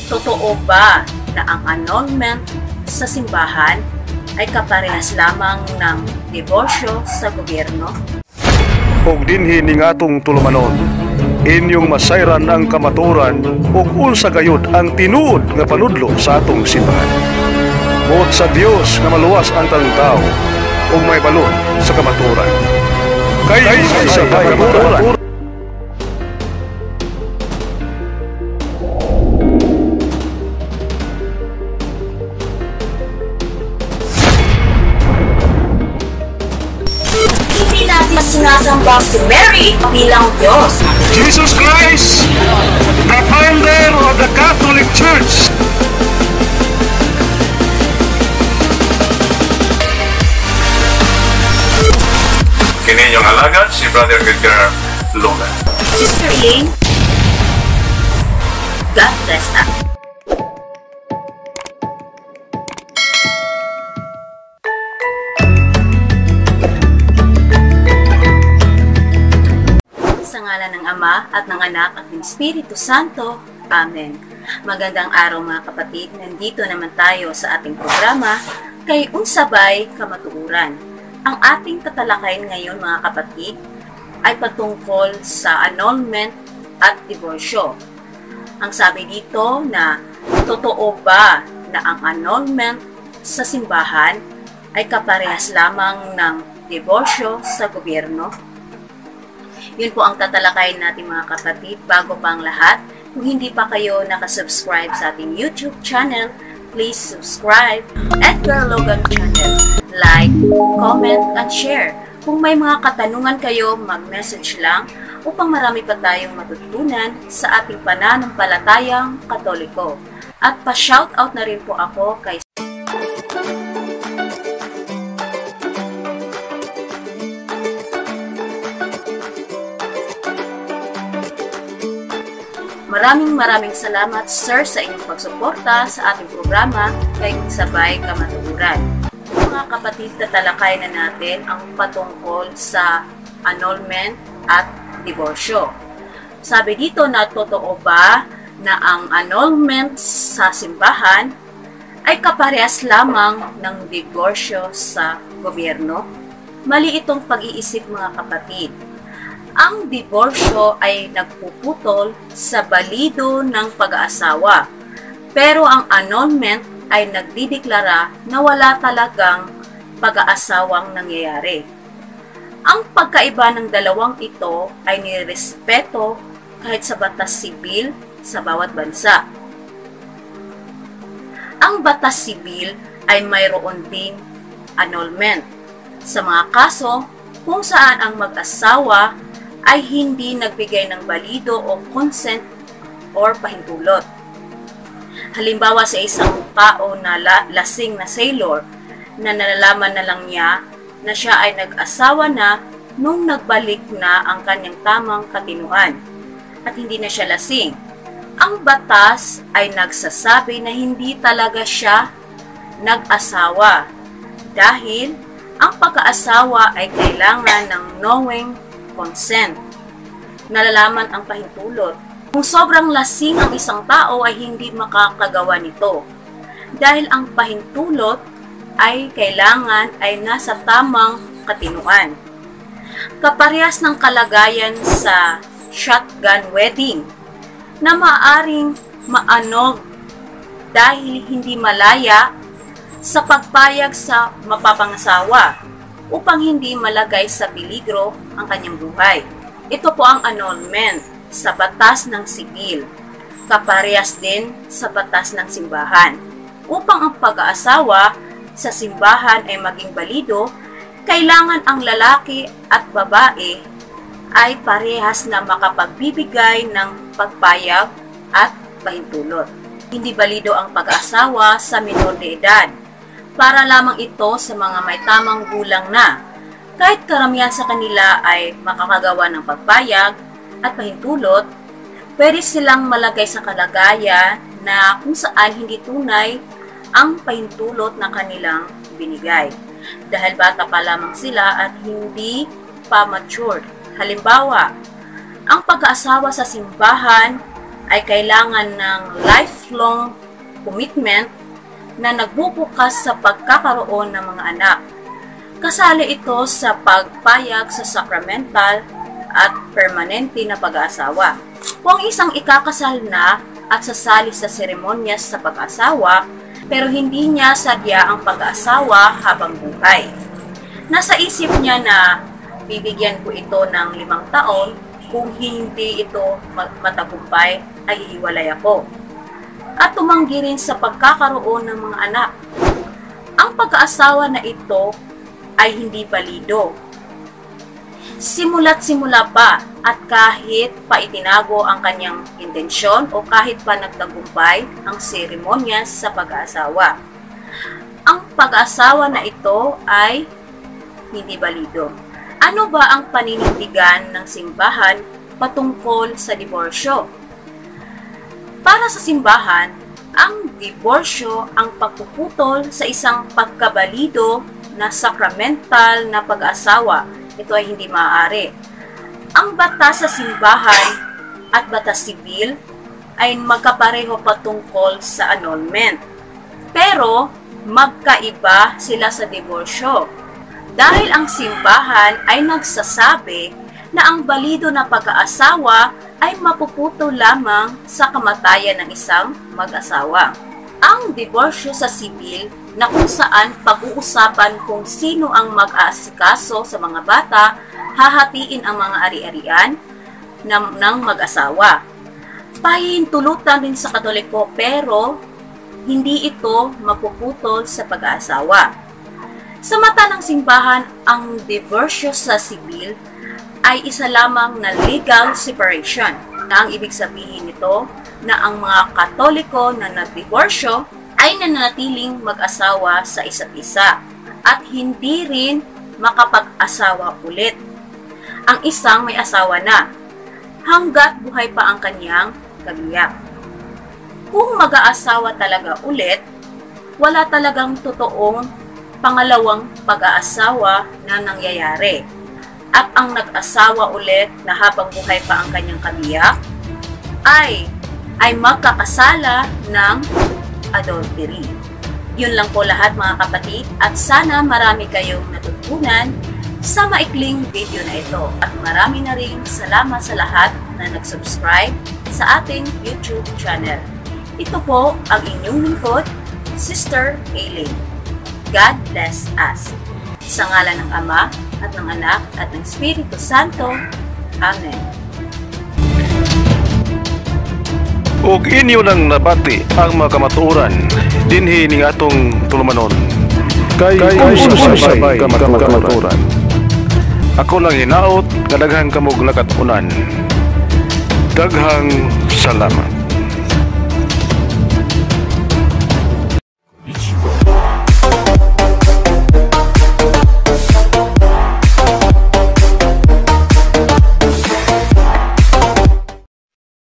Totoo ba na ang annulment sa simbahan ay kaparehas lamang ng diborsyo sa gobyerno? Og dinhi ning atong tulumanon, inyong masayran ang kamaturan ug unsa gayud ang tinuod nga panudlo sa atong simbahan. Buot sa Dios nga maluwas ang tanang tao ug may balon sa kamaturan. Kay sa kamaturan. Sinasamba si Mary bilang Diyos. Jesus Christ, the founder of the Catholic Church. Kini inyong alagad si Brother Edgar Luna. Sister Elaine, God bless us. Sa ngalan ng Ama at ng Anak at ng Espiritu Santo. Amen. Magandang araw mga kapatid. Nandito naman tayo sa ating programa, Kay Unsabay Kamatuuran. Ang ating tatalakayin ngayon mga kapatid ay patungkol sa annulment at diborsyo. Ang sabi dito na totoo ba na ang annulment sa simbahan ay kaparehas lamang ng diborsyo sa gobyerno? Yun po ang tatalakayin natin mga kapatid. Bago pa ang lahat, kung hindi pa kayo nakasubscribe sa ating YouTube channel, please subscribe Edgar Logan channel. Like, comment, at share. Kung may mga katanungan kayo, mag-message lang upang marami pa tayong matutunan sa ating pananampalatayang Katoliko. At pa-shoutout na rin po ako kay Maraming salamat, Sir, sa inyong pagsuporta sa ating programa Kay Unsabay Kamatuuran. Mga kapatid, tatalakay na natin ang patungkol sa annulment at diborsyo. Sabi dito na totoo ba na ang annulment sa simbahan ay kaparehas lamang ng diborsyo sa gobyerno? Mali itong pag-iisip mga kapatid. Ang diborsyo ay nagpuputol sa balido ng pag-aasawa, pero ang annulment ay nagdideklara na wala talagang pag-aasawang nangyayari. Ang pagkaiba ng dalawang ito ay nirespeto kahit sa batas sibil sa bawat bansa. Ang batas sibil ay mayroon ding annulment sa mga kaso kung saan ang mag-asawa ay hindi nagbigay ng balido o consent or pahintulot. Halimbawa sa isang tao na lasing na sailor na nalalaman na lang niya na siya ay nag-asawa na nung nagbalik na ang kanyang tamang katinuan at hindi na siya lasing. Ang batas ay nagsasabi na hindi talaga siya nag-asawa dahil ang pag-aasawa ay kailangan ng knowing consent. Nalalaman ang pahintulot. Kung sobrang lasing ang isang tao ay hindi makakagawa nito. Dahil ang pahintulot ay kailangan ay nasa tamang katinuan. Kaparehas ng kalagayan sa shotgun wedding na maaaring maanog dahil hindi malaya sa pagpayag sa mapapangasawa upang hindi malagay sa peligro ang kanyang buhay. Ito po ang annulment sa batas ng sibil, kaparehas din sa batas ng simbahan. Upang ang pag-aasawa sa simbahan ay maging balido, kailangan ang lalaki at babae ay parehas na makapagbibigay ng pagpayag at pahintulot. Hindi balido ang pag-aasawa sa minor de edad. Para lamang ito sa mga may tamang gulang na. Kahit karamihan sa kanila ay makakagawa ng pagpayag at pahintulot, pwede silang malagay sa kalagayan na kung saan hindi tunay ang pahintulot na kanilang binigay. Dahil bata pa lamang sila at hindi pa matured. Halimbawa, ang pag-aasawa sa simbahan ay kailangan ng lifelong commitment na nagbubukas sa pagkakaroon ng mga anak. Kasali ito sa pagpayag sa sacramental at permanente na pag-aasawa. Kung isang ikakasal na at sasali sa seremonyas sa pag-asawa, pero hindi niya sadya ang pag-aasawa habang buhay. Nasa isip niya na bibigyan ko ito ng 5 taon, kung hindi ito matagumpay ay hiwalay ako. At tumanggi rin sa pagkakaroon ng mga anak. Ang pag-aasawa na ito ay hindi balido. Simula't simula pa at kahit pa itinago ang kanyang intensyon o kahit pa nagtagumpay ang seremonyas sa pag-aasawa. Ang pag-aasawa na ito ay hindi balido. Ano ba ang paninindigan ng simbahan patungkol sa diborsyo? Para sa simbahan, ang diborsyo ang pagpuputol sa isang pagkabalido na sacramental na pag-aasawa. Ito ay hindi maaari. Ang batas sa simbahan at batas sibil ay magkapareho patungkol sa annulment. Pero magkaiba sila sa diborsyo. Dahil ang simbahan ay nagsasabi na ang balido na pag-aasawa ay mapuputo lamang sa kamatayan ng isang mag-asawa. Ang diborsyo sa sibil na kung saan pag-uusapan kung sino ang mag-aasikaso sa mga bata, hahatiin ang mga ari-arian ng mag-asawa. Pahihintulutan din sa Katoliko pero hindi ito mapuputol sa pag-aasawa. Sa mata ng simbahan, ang diborsyo sa sibil ay isa lamang na legal separation, na ang ibig sabihin nito na ang mga Katoliko na nagdiborsyo ay nananatiling mag-asawa sa isa't isa at hindi rin makapag-asawa ulit. Ang isang may asawa na hanggat buhay pa ang kanyang kabiyak. Kung mag-aasawa talaga ulit, wala talagang totoong pangalawang pag-aasawa na nangyayari. At ang nag-asawa ulit na habang buhay pa ang kanyang kabiyak ay magkakasala ng adultery. Yun lang po lahat mga kapatid at sana marami kayong natutunan sa maikling video na ito. At marami na rin salamat sa lahat na nag-subscribe sa ating YouTube channel. Ito po ang inyong lingkod, Sister Aileen. God bless us. Sa ngalan ng Ama at ng Anak at ng Espiritu Santo. Amen. Ug inyo nang nabati ang mga kamatuoran dinhi ning atong tulumanon. Kay sabay kamatuoran. Ako lang hinaot nga daghang kamog nakatunan. Daghang salamat.